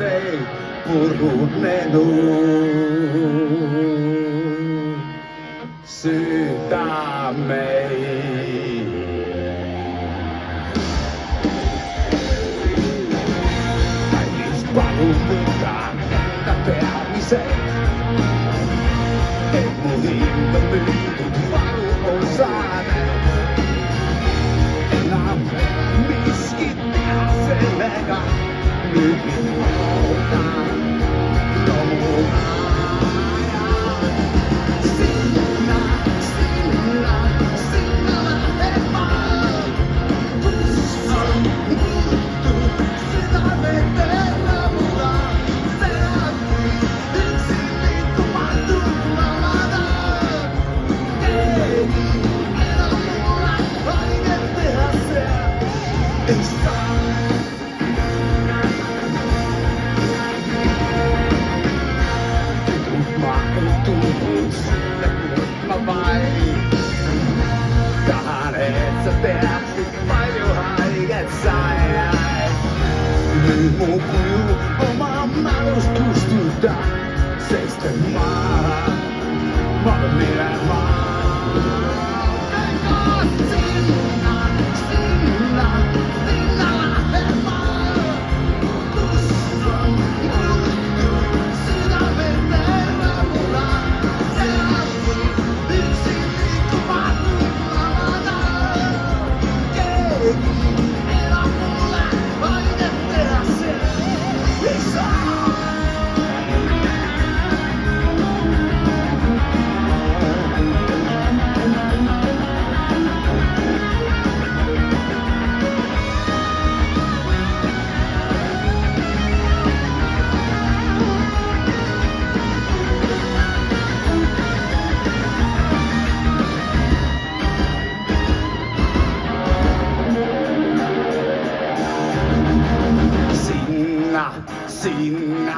ei purunenut sydämeen. Päivis paluutaan mennä peämiseen. Et mun hinta myytyt valuosaaneet. Enää miskit tehdä selkä. Nykin valtaan joulun ajan. Sinä lähdet vaan. Pussa muuttu sydämen mukaan. Selättiin yksin liikkumattomana. Ei enää mulla aine tehdä se. Ei saa. Tullut sinne, kun mä vain. Tähän et sä tehdä sit paljon haiket sai. Nyt mun kuuluu oma maluskustusta. Seisten maahan, valmiina vaan. Sinä.